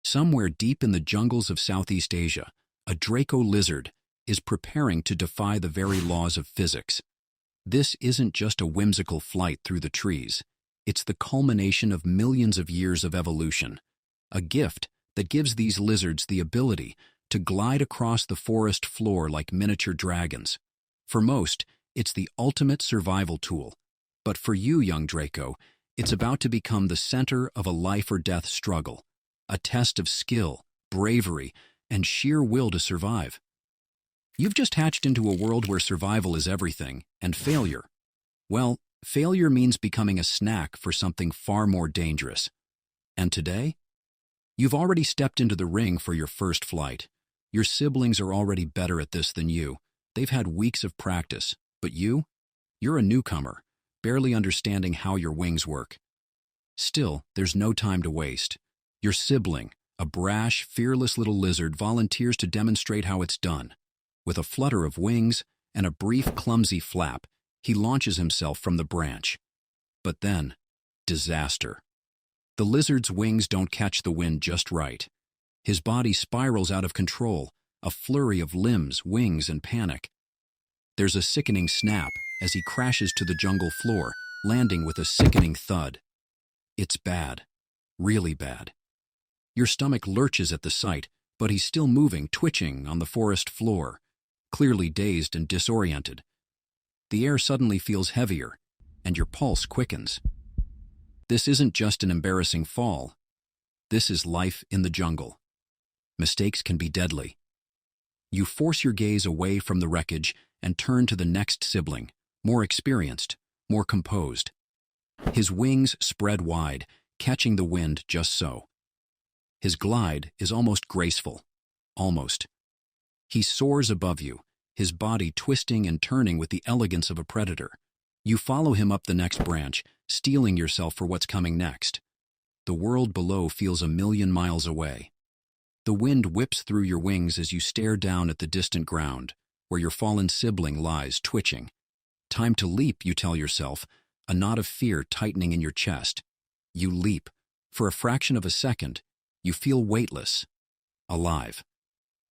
Somewhere deep in the jungles of Southeast Asia, a Draco lizard is preparing to defy the very laws of physics. This isn't just a whimsical flight through the trees. It's the culmination of millions of years of evolution, a gift that gives these lizards the ability to glide across the forest floor like miniature dragons. For most, it's the ultimate survival tool. But for you, young Draco, it's about to become the center of a life-or-death struggle, a test of skill, bravery, and sheer will to survive. You've just hatched into a world where survival is everything, and failure, well, failure means becoming a snack for something far more dangerous. And today, you've already stepped into the ring for your first flight. Your siblings are already better at this than you. They've had weeks of practice, but you're a newcomer, barely understanding how your wings work. Still, there's no time to waste. Your sibling, a brash, fearless little lizard, volunteers to demonstrate how it's done. With a flutter of wings and a brief, clumsy flap, he launches himself from the branch. But then, disaster. The lizard's wings don't catch the wind just right. His body spirals out of control, a flurry of limbs, wings, and panic. There's a sickening snap as he crashes to the jungle floor, landing with a sickening thud. It's bad. Really bad. Your stomach lurches at the sight, but he's still moving, twitching on the forest floor, clearly dazed and disoriented. The air suddenly feels heavier, and your pulse quickens. This isn't just an embarrassing fall. This is life in the jungle. Mistakes can be deadly. You force your gaze away from the wreckage and turn to the next sibling, more experienced, more composed. His wings spread wide, catching the wind just so. His glide is almost graceful. Almost. He soars above you, his body twisting and turning with the elegance of a predator. You follow him up the next branch, steeling yourself for what's coming next. The world below feels a million miles away. The wind whips through your wings as you stare down at the distant ground, where your fallen sibling lies twitching. Time to leap, you tell yourself, a knot of fear tightening in your chest. You leap. For a fraction of a second, you feel weightless, alive.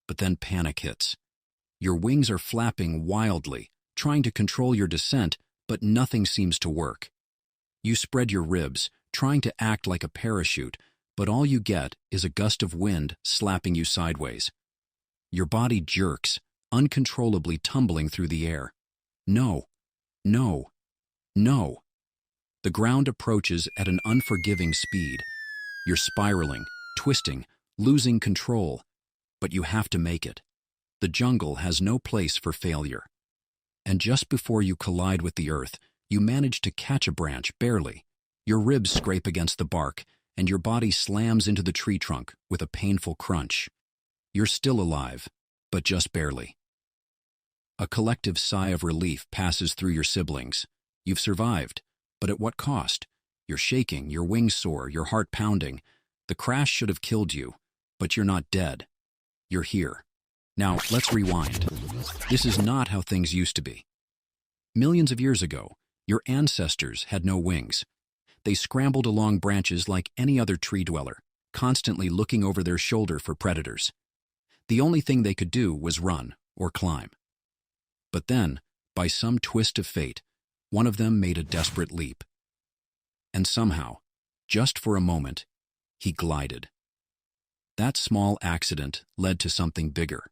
But then panic hits. Your wings are flapping wildly, trying to control your descent, but nothing seems to work. You spread your ribs, trying to act like a parachute, but all you get is a gust of wind slapping you sideways. Your body jerks, uncontrollably tumbling through the air. No, no, no. The ground approaches at an unforgiving speed. You're spiraling, twisting, losing control, but you have to make it. The jungle has no place for failure. And just before you collide with the earth, you manage to catch a branch, barely. Your ribs scrape against the bark, and your body slams into the tree trunk with a painful crunch. You're still alive, but just barely. A collective sigh of relief passes through your siblings. You've survived, but at what cost? You're shaking, your wings sore, your heart pounding. The crash should have killed you, but you're not dead. You're here. Now, let's rewind. This is not how things used to be. Millions of years ago, your ancestors had no wings. They scrambled along branches like any other tree dweller, constantly looking over their shoulder for predators. The only thing they could do was run or climb. But then, by some twist of fate, one of them made a desperate leap. And somehow, just for a moment, he glided. That small accident led to something bigger.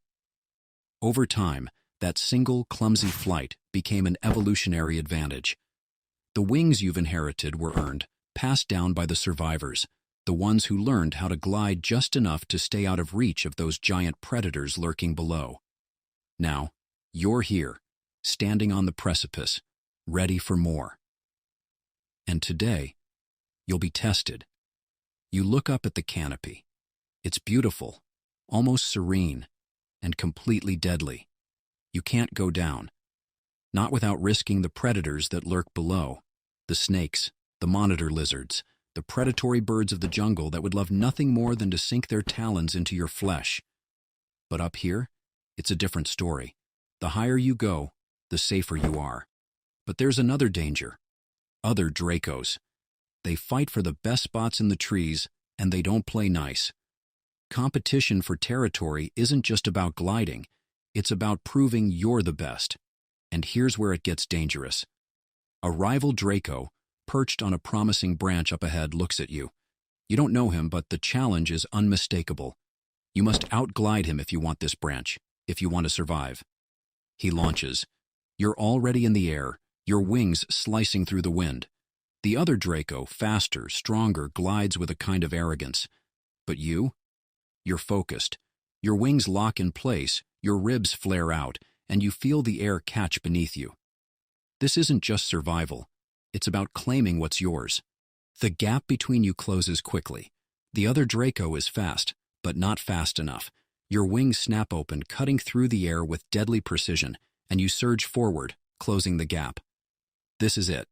Over time, that single clumsy flight became an evolutionary advantage. The wings you've inherited were earned, passed down by the survivors, the ones who learned how to glide just enough to stay out of reach of those giant predators lurking below. Now, you're here, standing on the precipice, ready for more. And today, you'll be tested. You look up at the canopy. It's beautiful, almost serene, and completely deadly. You can't go down, not without risking the predators that lurk below, the snakes, the monitor lizards, the predatory birds of the jungle that would love nothing more than to sink their talons into your flesh. But up here, it's a different story. The higher you go, the safer you are. But there's another danger. Other Dracos. They fight for the best spots in the trees, and they don't play nice. Competition for territory isn't just about gliding, it's about proving you're the best. And here's where it gets dangerous. A rival Draco, perched on a promising branch up ahead, looks at you. You don't know him, but the challenge is unmistakable. You must outglide him if you want this branch, if you want to survive. He launches. You're already in the air, your wings slicing through the wind. The other Draco, faster, stronger, glides with a kind of arrogance. But you're focused. Your wings lock in place, your ribs flare out, and you feel the air catch beneath you. This isn't just survival. It's about claiming what's yours. The gap between you closes quickly. The other Draco is fast, but not fast enough. Your wings snap open, cutting through the air with deadly precision, and you surge forward, closing the gap. This is it.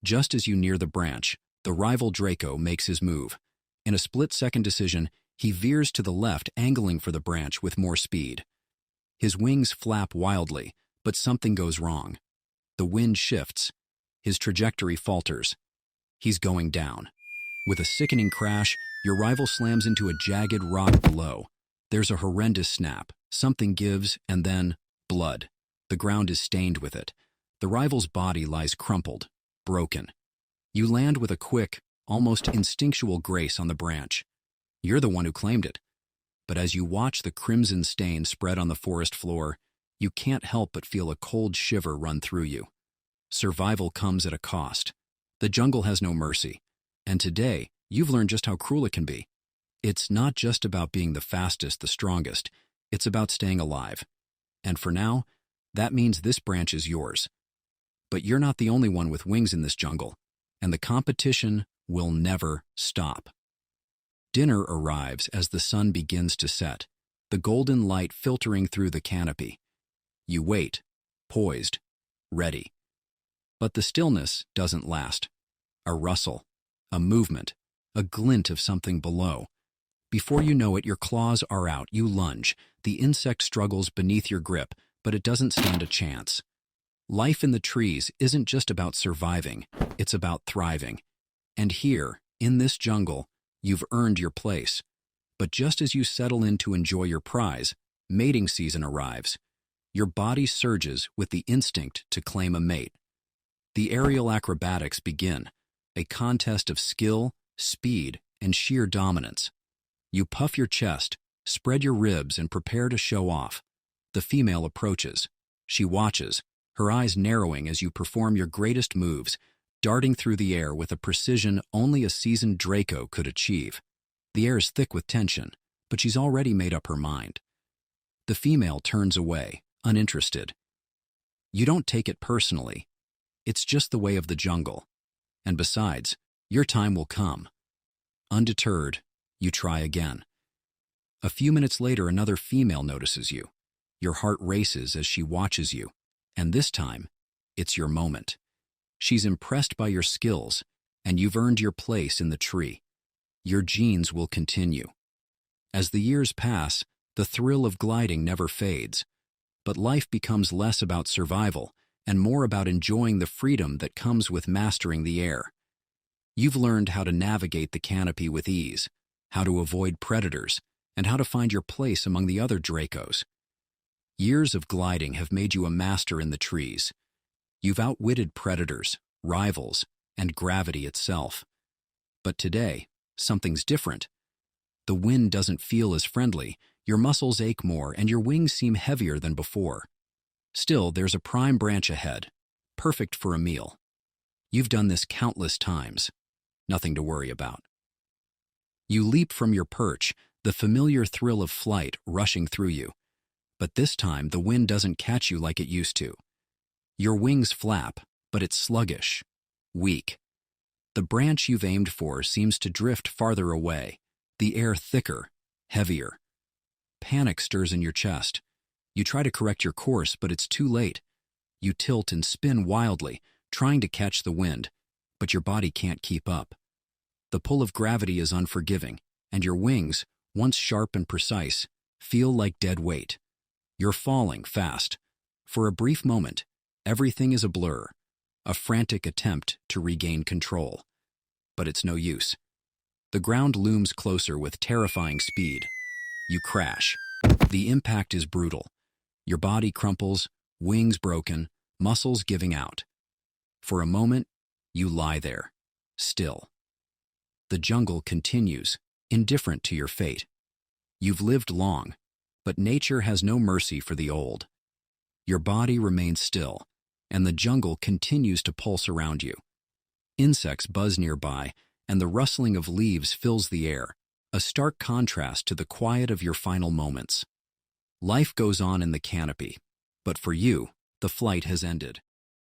Just as you near the branch, the rival Draco makes his move. In a split-second decision, he veers to the left, angling for the branch with more speed. His wings flap wildly, but something goes wrong. The wind shifts. His trajectory falters. He's going down. With a sickening crash, your rival slams into a jagged rock below. There's a horrendous snap. Something gives, and then blood. The ground is stained with it. The rival's body lies crumpled, broken. You land with a quick, almost instinctual grace on the branch. You're the one who claimed it. But as you watch the crimson stain spread on the forest floor, you can't help but feel a cold shiver run through you. Survival comes at a cost. The jungle has no mercy. And today, you've learned just how cruel it can be. It's not just about being the fastest, the strongest. It's about staying alive. And for now, that means this branch is yours. But you're not the only one with wings in this jungle, and the competition will never stop. Dinner arrives as the sun begins to set, the golden light filtering through the canopy. You wait, poised, ready. But the stillness doesn't last. A rustle, a movement, a glint of something below. Before you know it, your claws are out. You lunge. The insect struggles beneath your grip, but it doesn't stand a chance. Life in the trees isn't just about surviving, it's about thriving. And here, in this jungle, you've earned your place. But just as you settle in to enjoy your prize, mating season arrives. Your body surges with the instinct to claim a mate. The aerial acrobatics begin, a contest of skill, speed, and sheer dominance. You puff your chest, spread your ribs, and prepare to show off. The female approaches. She watches, her eyes narrowing as you perform your greatest moves, darting through the air with a precision only a seasoned Draco could achieve. The air is thick with tension, but she's already made up her mind. The female turns away, uninterested. You don't take it personally. It's just the way of the jungle. And besides, your time will come. Undeterred, you try again. A few minutes later, another female notices you. Your heart races as she watches you, and this time, it's your moment. She's impressed by your skills, and you've earned your place in the tree. Your genes will continue. As the years pass, the thrill of gliding never fades, but life becomes less about survival and more about enjoying the freedom that comes with mastering the air. You've learned how to navigate the canopy with ease, how to avoid predators, and how to find your place among the other Dracos. Years of gliding have made you a master in the trees. You've outwitted predators, rivals, and gravity itself. But today, something's different. The wind doesn't feel as friendly, your muscles ache more, and your wings seem heavier than before. Still, there's a prime branch ahead, perfect for a meal. You've done this countless times. Nothing to worry about. You leap from your perch, the familiar thrill of flight rushing through you. But this time, the wind doesn't catch you like it used to. Your wings flap, but it's sluggish, weak. The branch you've aimed for seems to drift farther away, the air thicker, heavier. Panic stirs in your chest. You try to correct your course, but it's too late. You tilt and spin wildly, trying to catch the wind, but your body can't keep up. The pull of gravity is unforgiving, and your wings, once sharp and precise, feel like dead weight. You're falling fast. For a brief moment, everything is a blur, a frantic attempt to regain control. But it's no use. The ground looms closer with terrifying speed. You crash. The impact is brutal. Your body crumples, wings broken, muscles giving out. For a moment, you lie there, still. The jungle continues, indifferent to your fate. You've lived long, but nature has no mercy for the old. Your body remains still, and the jungle continues to pulse around you. Insects buzz nearby, and the rustling of leaves fills the air, a stark contrast to the quiet of your final moments. Life goes on in the canopy, but for you, the flight has ended.